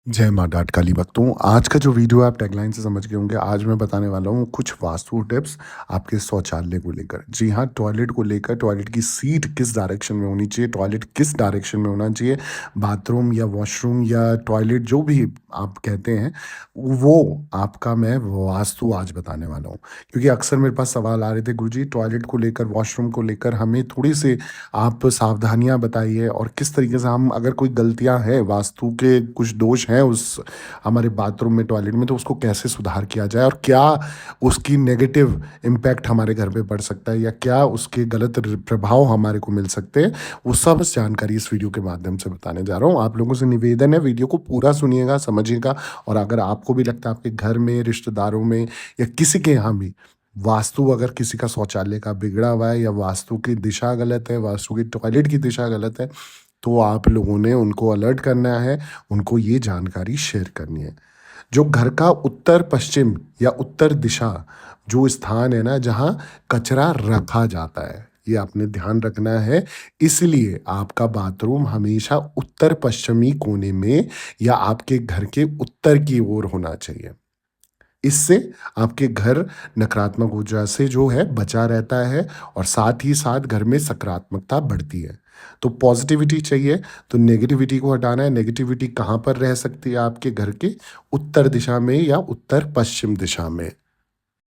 जय माँ डाट काली भक्तों। आज का जो वीडियो है आप टैगलाइन से समझ गए होंगे। आज मैं बताने वाला हूँ कुछ वास्तु टिप्स आपके शौचालय को लेकर। जी हाँ, टॉयलेट को लेकर, टॉयलेट की सीट किस डायरेक्शन में होनी चाहिए, टॉयलेट किस डायरेक्शन में होना चाहिए, बाथरूम या वॉशरूम या टॉयलेट जो भी आप कहते हैं, वो आपका मैं वास्तु आज बताने वाला हूँ। क्योंकि अक्सर मेरे पास सवाल आ रहे थे, गुरुजी टॉयलेट को लेकर, वॉशरूम को लेकर हमें थोड़ी सी आप सावधानियाँ बताइए और किस तरीके से हम, अगर कोई गलतियाँ हैं, वास्तु के कुछ दोष हैं उस हमारे बाथरूम में, टॉयलेट में, तो उसको कैसे सुधार किया जाए और क्या उसकी नेगेटिव इम्पैक्ट हमारे घर पे पड़ सकता है या क्या उसके गलत प्रभाव हमारे को मिल सकते हैं, वो सब जानकारी इस वीडियो के माध्यम से बताने जा रहा हूँ। आप लोगों से निवेदन है, वीडियो को पूरा सुनिएगा, समझिएगा। और अगर आपको भी लगता है आपके घर में, रिश्तेदारों में या किसी के यहाँ भी वास्तु, अगर किसी का शौचालय का बिगड़ा हुआ है या वास्तु की दिशा गलत है, वास्तु की टॉयलेट की दिशा गलत है, तो आप लोगों ने उनको अलर्ट करना है, उनको ये जानकारी शेयर करनी है। जो घर का उत्तर पश्चिम या उत्तर दिशा जो स्थान है ना, जहाँ कचरा रखा जाता है, ये आपने ध्यान रखना है। इसलिए आपका बाथरूम हमेशा उत्तर पश्चिमी कोने में या आपके घर के उत्तर की ओर होना चाहिए। इससे आपके घर नकारात्मक ऊर्जा से जो है बचा रहता है और साथ ही साथ घर में सकारात्मकता बढ़ती है। तो पॉजिटिविटी चाहिए, तो नेगेटिविटी को हटाना है। नेगेटिविटी कहाँ पर रह सकती है? आपके घर के उत्तर दिशा में या उत्तर पश्चिम दिशा में।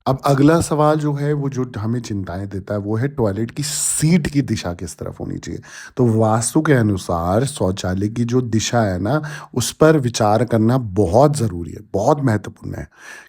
अब अगला सवाल जो है, वो जो हमें चिंताएँ देता है, वो है टॉयलेट की सीट की दिशा किस तरफ होनी चाहिए। तो वास्तु के अनुसार शौचालय की जो दिशा है ना, उस पर विचार करना बहुत ज़रूरी है, बहुत महत्वपूर्ण है।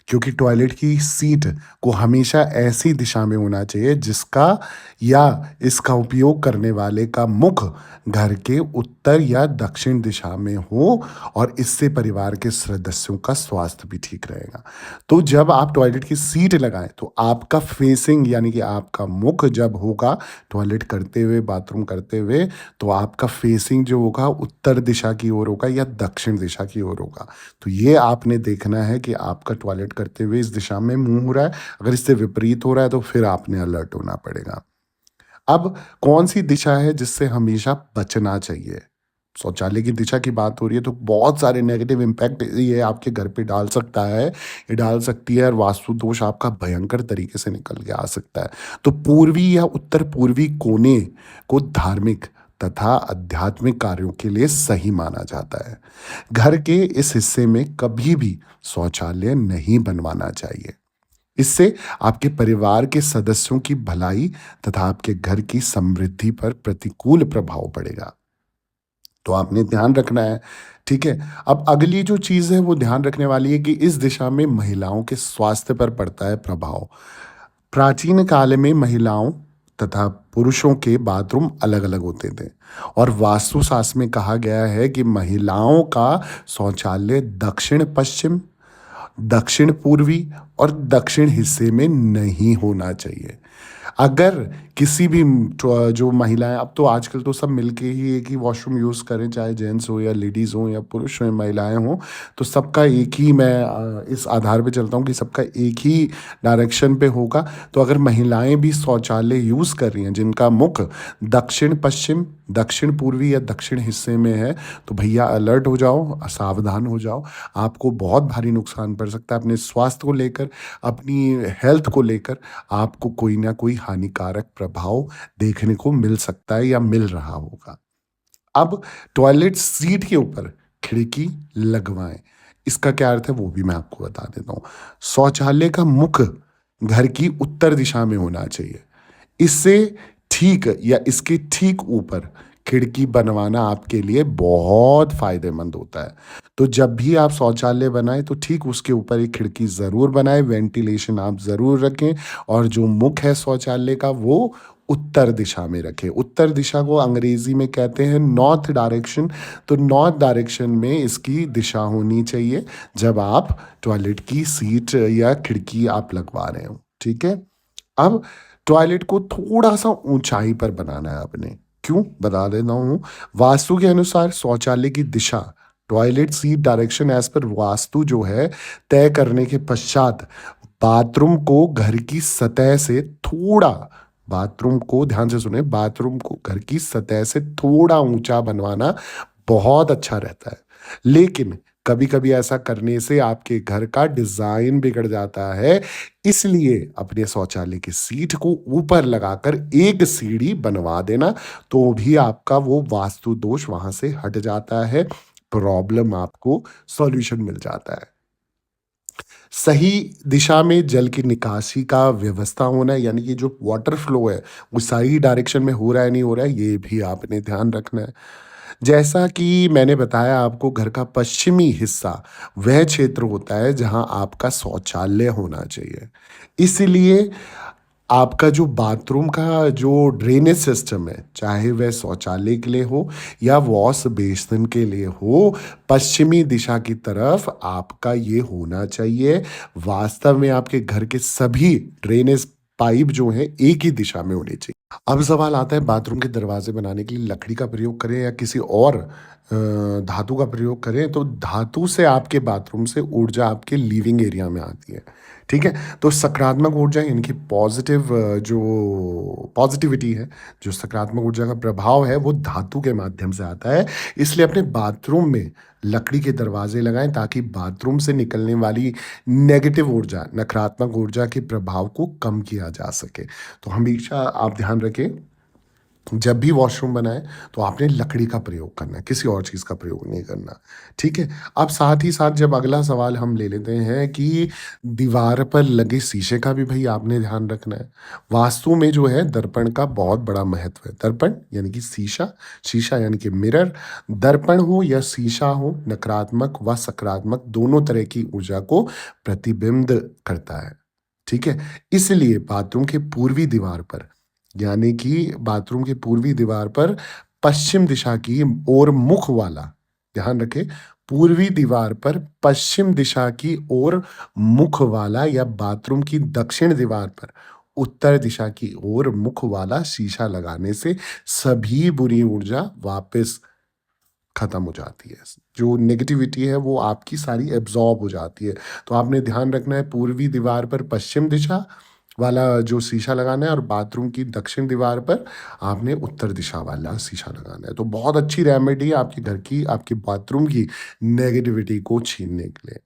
क्योंकि टॉयलेट की सीट को हमेशा ऐसी दिशा में होना चाहिए जिसका या इसका उपयोग करने वाले का मुख घर के उत्तर या दक्षिण दिशा में हो, और इससे परिवार के सदस्यों का स्वास्थ्य भी ठीक रहेगा। तो जब आप टॉयलेट की सीट लगाएँ, तो आपका फेसिंग यानी कि आपका मुख जब होगा टॉयलेट करते हुए, बाथरूम करते हुए, तो आपका फेसिंग जो होगा उत्तर दिशा की ओर होगा या दक्षिण दिशा की ओर होगा। तो ये आपने देखना है कि आपका टॉयलेट करते हुए इस दिशा में मुँह हो रहा है। अगर इससे विपरीत हो रहा है, तो फिर आपने अलर्ट होना पड़ेगा। अब कौन-सी दिशा है जिससे हमेशा बचना चाहिए? शौचालय की दिशा की बात हो रही है, तो बहुत सारे नेगेटिव इम्पैक्ट ये आपके घर पे डाल सकता है, ये डाल सकती है, और वास्तु दोष आपका भयंकर तरीके से निकल के आ सकता है। तो पूर्वी या उत्तर-पूर्वी कोने को धार्मिक तथा आध्यात्मिक कार्यों के लिए सही माना जाता है। घर के इस हिस्से में कभी भी शौचालय नहीं बनवाना चाहिए। इससे आपके परिवार के सदस्यों की भलाई तथा आपके घर की समृद्धि पर प्रतिकूल प्रभाव पड़ेगा। तो आपने ध्यान रखना है, ठीक है? अब अगली जो चीज़ है वो ध्यान रखने वाली है कि इस दिशा में महिलाओं के स्वास्थ्य पर पड़ता है प्रभाव। प्राचीन काल में महिलाओं तथा पुरुषों के बाथरूम अलग-अलग होते थे, और वास्तुशास्त्र में कहा गया है कि महिलाओं का शौचालय दक्षिण-पश्चिम, दक्षिण-पूर्वी और दक्षिण हिस्से में नहीं होना चाहिए। अगर किसी भी जो महिलाएँ, अब तो आजकल तो सब मिलके ही एक ही वॉशरूम यूज़ करें, चाहे जेंट्स हो या लेडीज़ हों या पुरुष हों या महिलाएँ हों, तो सबका एक ही, मैं इस आधार पे चलता हूँ कि सबका एक ही डायरेक्शन पे होगा। तो अगर महिलाएँ भी शौचालय यूज़ कर रही हैं जिनका मुख दक्षिण-पश्चिम, दक्षिण-पूर्वी या दक्षिण हिस्से में है, तो भैया अलर्ट हो जाओ, सावधान हो जाओ। आपको बहुत भारी नुकसान पड़ सकता है अपने स्वास्थ्य को लेकर, अपनी हेल्थ को लेकर। आपको कोई ना कोई हानिकारक प्रभाव देखने को मिल सकता है या मिल रहा होगा। अब टॉयलेट सीट के ऊपर खिड़की लगवाएं। इसका क्या अर्थ है वो भी मैं आपको बता देता हूँ। शौचालय का मुख घर की उत्तर दिशा में होना चाहिए। इससे ठीक या इसके ठीक ऊपर खिड़की बनवाना आपके लिए बहुत फायदेमंद होता है। तो जब भी आप शौचालय बनाएं, तो ठीक उसके ऊपर एक खिड़की ज़रूर बनाएं, वेंटिलेशन आप ज़रूर रखें, और जो मुख है शौचालय का वो उत्तर दिशा में रखें। उत्तर दिशा को अंग्रेजी में कहते हैं नॉर्थ डायरेक्शन। तो नॉर्थ डायरेक्शन में इसकी दिशा होनी चाहिए जब आप टॉयलेट की सीट या खिड़की आप लगवा रहे हो, ठीक है? अब टॉयलेट को थोड़ा-सा ऊँचाई पर बनाना है आपने। क्यों? बता देता हूँ। वास्तु के अनुसार शौचालय की दिशा, toilet seat direction as per vastu जो है, तय करने के पश्चात बाथरूम को घर की सतह से थोड़ा, बाथरूम को ध्यान से सुनें, बाथरूम को घर की सतह से थोड़ा ऊँचा बनवाना बहुत अच्छा रहता है। लेकिन कभी-कभी ऐसा करने से आपके घर का डिज़ाइन बिगड़ जाता है, इसलिए अपने शौचालय की सीट को ऊपर लगाकर एक सीढ़ी बनवा देना, तो भी आपका वो वास्तु दोष वहाँ से हट जाता है, प्रॉब्लम आपको सॉल्यूशन मिल जाता है। सही दिशा में जल की निकासी का व्यवस्था होना है, यानी कि जो वाटर फ्लो है, वो सही डायरेक्शन में हो रहा है, नहीं हो रहा है, ये भी आपने ध्यान रखना है। जैसा कि मैंने बताया आपको, घर का पश्चिमी हिस्सा वह क्षेत्र होता है जहाँ आपका शौचालय होना चाहिए। इसीलिए आपका जो बाथरूम का जो ड्रेनेज सिस्टम है, चाहे वह शौचालय के लिए हो या वॉश बेसिन के लिए हो, पश्चिमी दिशा की तरफ आपका ये होना चाहिए। वास्तव में आपके घर के सभी ड्रेनेज पाइप जो हैं, एक ही दिशा में होने चाहिए। अब सवाल आता है, बाथरूम के दरवाजे बनाने के लिए लकड़ी का प्रयोग करें या किसी और धातु का प्रयोग करें? तो धातु से आपके बाथरूम से ऊर्जा आपके लिविंग एरिया में आती है, ठीक है? तो सकारात्मक ऊर्जा यानी कि जो पॉजिटिविटी है, जो सकारात्मक ऊर्जा का प्रभाव है, वो धातु के माध्यम से आता है। इसलिए अपने बाथरूम में लकड़ी के दरवाजे लगाएँ, ताकि बाथरूम से निकलने वाली नेगेटिव ऊर्जा, नकारात्मक ऊर्जा के प्रभाव को कम किया जा सके। तो हमेशा आप ध्यान रखें, जब भी वॉशरूम बनाएँ, तो आपने लकड़ी का प्रयोग करना है, किसी और चीज़ का प्रयोग नहीं करना, ठीक है? अब साथ ही साथ जब अगला सवाल हम ले लेते हैं कि दीवार पर लगे शीशे का भी भई आपने ध्यान रखना है। वास्तु में जो है दर्पण का बहुत बड़ा महत्व है। दर्पण यानी कि शीशा, शीशा यानी कि मिरर, दर्पण हो या शीशा हो, नकारात्मक व सकारात्मक दोनों तरह की ऊर्जा को प्रतिबिंब करता है, ठीक है? इसलिए बाथरूम के पूर्वी दीवार पर, यानी कि बाथरूम की पूर्वी दीवार पर पश्चिम दिशा की ओर मुख वाला, ध्यान रखें, पूर्वी दीवार पर पश्चिम दिशा की ओर मुख वाला या बाथरूम की दक्षिण दीवार पर उत्तर दिशा की ओर मुख वाला शीशा लगाने से सभी बुरी ऊर्जा वापस खत्म हो जाती है। जो नेगेटिविटी है वो आपकी सारी एब्ज़ॉर्ब हो जाती है। तो आपने ध्यान रखना है, पूर्वी दीवार पर पश्चिम दिशा वाला जो शीशा लगाना है और बाथरूम की दक्षिण दीवार पर आपने उत्तर दिशा वाला शीशा लगाना है। तो बहुत अच्छी रेमेडी है आपके घर की, आपके बाथरूम की नेगेटिविटी को छीनने के लिए।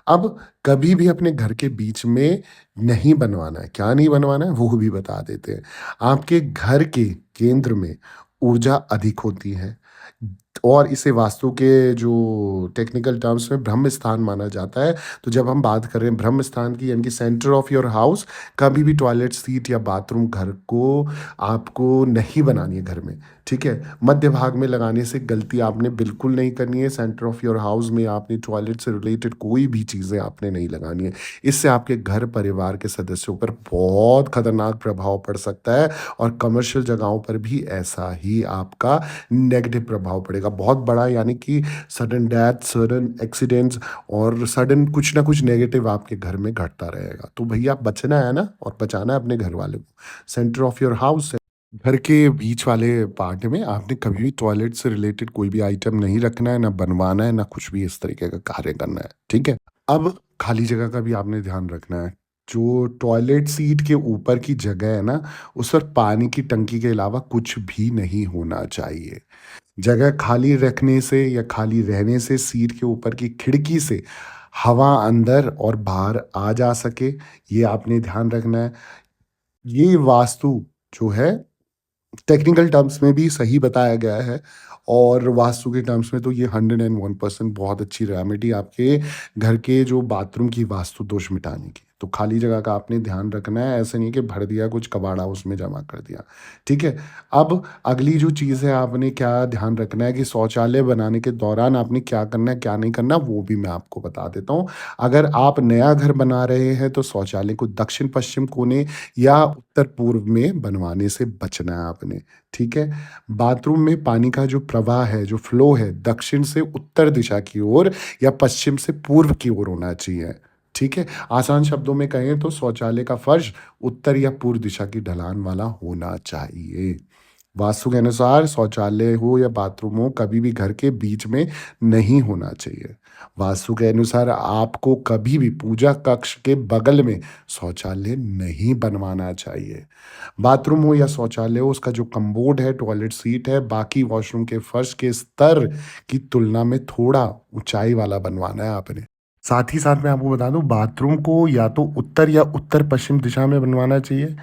अब कभी भी अपने घर के बीच में नहीं बनवाना है। क्या नहीं बनवाना है, वो भी बता देते हैं। आपके घर के केंद्र में ऊर्जा अधिक होती है और इसे वास्तु के जो टेक्निकल टर्म्स में ब्रह्म स्थान माना जाता है। तो जब हम बात कर रहे हैं ब्रह्म स्थान की, यानी कि सेंटर ऑफ योर हाउस, कभी भी टॉयलेट सीट या बाथरूम घर को आपको नहीं बनानी है घर में, ठीक है? मध्य भाग में लगाने से गलती आपने बिल्कुल नहीं करनी है। सेंटर ऑफ योर हाउस में आपने टॉयलेट से रिलेटेड कोई भी चीज़ें आपने नहीं लगानी है। इससे आपके घर परिवार के सदस्यों पर बहुत खतरनाक प्रभाव पड़ सकता है और कमर्शियल जगहों पर भी ऐसा ही आपका नेगेटिव प्रभाव पड़ेगा बहुत बड़ा, यानी कि सडन डेथ, सडन एक्सीडेंट्स और सडन कुछ ना कुछ नेगेटिव आपके घर में घटता रहेगा। तो भैया बचना है ना, और बचाना है अपने घर वालों को। सेंटर ऑफ योर हाउस, घर के बीच वाले पार्ट में आपने कभी भी टॉयलेट से रिलेटेड कोई भी आइटम नहीं रखना है, ना बनवाना है, ना कुछ भी इस तरीके का कार्य करना है, ठीक है? अब खाली जगह का भी आपने ध्यान रखना है। जो टॉयलेट सीट के ऊपर की जगह है ना, उस पर पानी की टंकी के अलावा कुछ भी नहीं होना चाहिए। जगह खाली रखने से या खाली रहने से सीट के ऊपर की खिड़की से हवा अंदर और बाहर आ जा सके, ये आपने ध्यान रखना है। ये वास्तु जो है टेक्निकल टर्म्स में भी सही बताया गया है और वास्तु के टर्म्स में तो ये 101% बहुत अच्छी रेमेडी आपके घर के जो बाथरूम की वास्तु दोष मिटाने की। तो खाली जगह का आपने ध्यान रखना है, ऐसा नहीं कि भर दिया कुछ कबाड़ा उसमें जमा कर दिया, ठीक है? अब अगली जो चीज़ है, आपने क्या ध्यान रखना है कि शौचालय बनाने के दौरान आपने क्या करना है, क्या नहीं करना, वो भी मैं आपको बता देता हूँ। अगर आप नया घर बना रहे हैं तो शौचालय को दक्षिण-पश्चिम कोने या उत्तर-पूर्व में बनवाने से बचना है आपने, ठीक है? बाथरूम में पानी का जो प्रवाह है, जो फ्लो है, दक्षिण से उत्तर दिशा की ओर या पश्चिम से पूर्व की ओर होना चाहिए, ठीक है? आसान शब्दों में कहें तो शौचालय का फर्श उत्तर या पूर्व दिशा की ढलान वाला होना चाहिए। वास्तु के अनुसार शौचालय हो या बाथरूम हो कभी भी घर के बीच में नहीं होना चाहिए। वास्तु के अनुसार आपको कभी भी पूजा कक्ष के बगल में शौचालय नहीं बनवाना चाहिए। बाथरूम हो या शौचालय हो, उसका जो कम्बोर्ड है, टॉयलेट सीट है, बाकी वॉशरूम के फर्श के स्तर की तुलना में थोड़ा ऊँचाई वाला बनवाना है आपने। साथ ही साथ मैं आपको बता दूँ, बाथरूम को या तो उत्तर या उत्तर-पश्चिम दिशा में बनवाना चाहिए।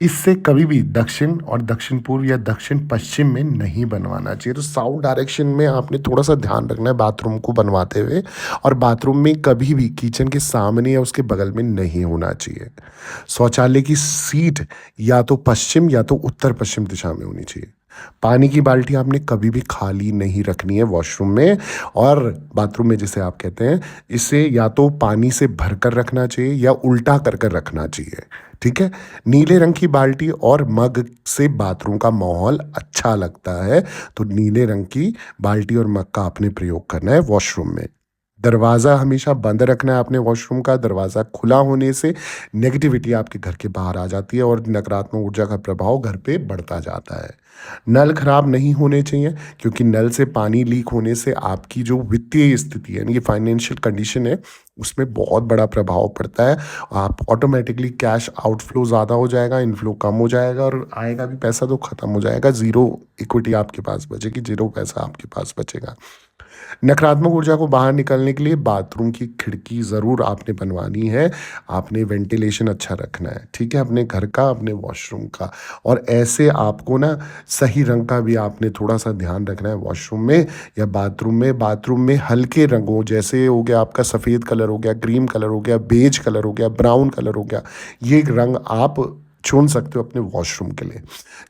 इससे कभी भी दक्षिण और दक्षिण-पूर्व या दक्षिण-पश्चिम में नहीं बनवाना चाहिए। तो साउथ डायरेक्शन में आपने थोड़ा-सा ध्यान रखना है बाथरूम को बनवाते हुए, और बाथरूम में कभी भी किचन के सामने या उसके बगल में नहीं होना चाहिए। शौचालय की सीट या तो पश्चिम या तो उत्तर-पश्चिम दिशा में होनी चाहिए। पानी की बाल्टी आपने कभी भी खाली नहीं रखनी है वॉशरूम में और बाथरूम में, जिसे आप कहते हैं, इसे या तो पानी से भरकर रखना चाहिए या उल्टा कर कर रखना चाहिए। ठीक है? नीले रंग की बाल्टी और मग से बाथरूम का माहौल अच्छा लगता है, तो नीले रंग की बाल्टी और मग का आपने प्रयोग करना है वॉशरूम में। दरवाज़ा हमेशा बंद रखना है आपने वॉशरूम का। दरवाज़ा खुला होने से नेगेटिविटी आपके घर के बाहर आ जाती है और नकारात्मक ऊर्जा का प्रभाव घर पे बढ़ता जाता है। नल खराब नहीं होने चाहिए, क्योंकि नल से पानी लीक होने से आपकी जो वित्तीय स्थिति है, यानी कि फाइनेंशियल कंडीशन है, उसमें बहुत बड़ा प्रभाव पड़ता है। आप ऑटोमेटिकली कैश आउटफ्लो ज़्यादा हो जाएगा, इनफ्लो कम हो जाएगा और आएगा भी पैसा तो खत्म हो जाएगा। ज़ीरो इक्विटी आपके पास बचेगी, ज़ीरो पैसा आपके पास बचेगा। नकारात्मक ऊर्जा को बाहर निकलने के लिए बाथरूम की खिड़की ज़रूर आपने बनवानी है। आपने वेंटिलेशन अच्छा रखना है, ठीक है? अपने घर का, अपने वॉशरूम का। और ऐसे आपको ना सही रंग का भी आपने थोड़ा-सा ध्यान रखना है वॉशरूम में या बाथरूम में। बाथरूम में हल्के रंगों, जैसे हो गया आपका सफ़ेद कलर हो गया, क्रीम कलर हो गया, बेज कलर हो गया, ब्राउन कलर हो गया, ये रंग आप चुन सकते हो अपने वॉशरूम के लिए।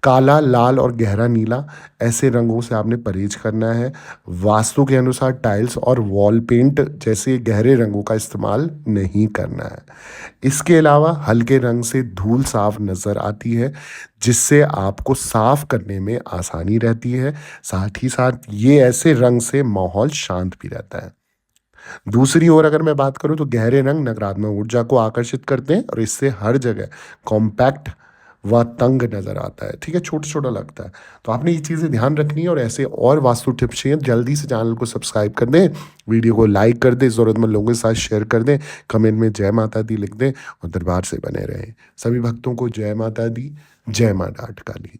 काला, लाल और गहरा नीला, ऐसे रंगों से आपने परहेज करना है। वास्तु के अनुसार टाइल्स और वॉल पेंट जैसे गहरे रंगों का इस्तेमाल नहीं करना है। इसके अलावा हल्के रंग से धूल साफ नज़र आती है, जिससे आपको साफ करने में आसानी रहती है। साथ ही साथ ये ऐसे रंग से माहौल शांत भी रहता है। दूसरी ओर अगर मैं बात करूँ, तो गहरे रंग नकारात्मक ऊर्जा को आकर्षित करते हैं और इससे हर जगह कॉम्पैक्ट व तंग नज़र आता है, ठीक है? छोटा-छोटा लगता है। तो आपने ये चीज़ें ध्यान रखनी है और ऐसे और वास्तु टिप्स चाहिए, जल्दी से चैनल को सब्सक्राइब कर दें, वीडियो को लाइक कर दें, ज़रूरतमंद लोगों के साथ शेयर कर दें, कमेंट में जय माता दी लिख दें और दरबार से बने रहें। सभी भक्तों को जय माता दी, जय माँ डाठ काली।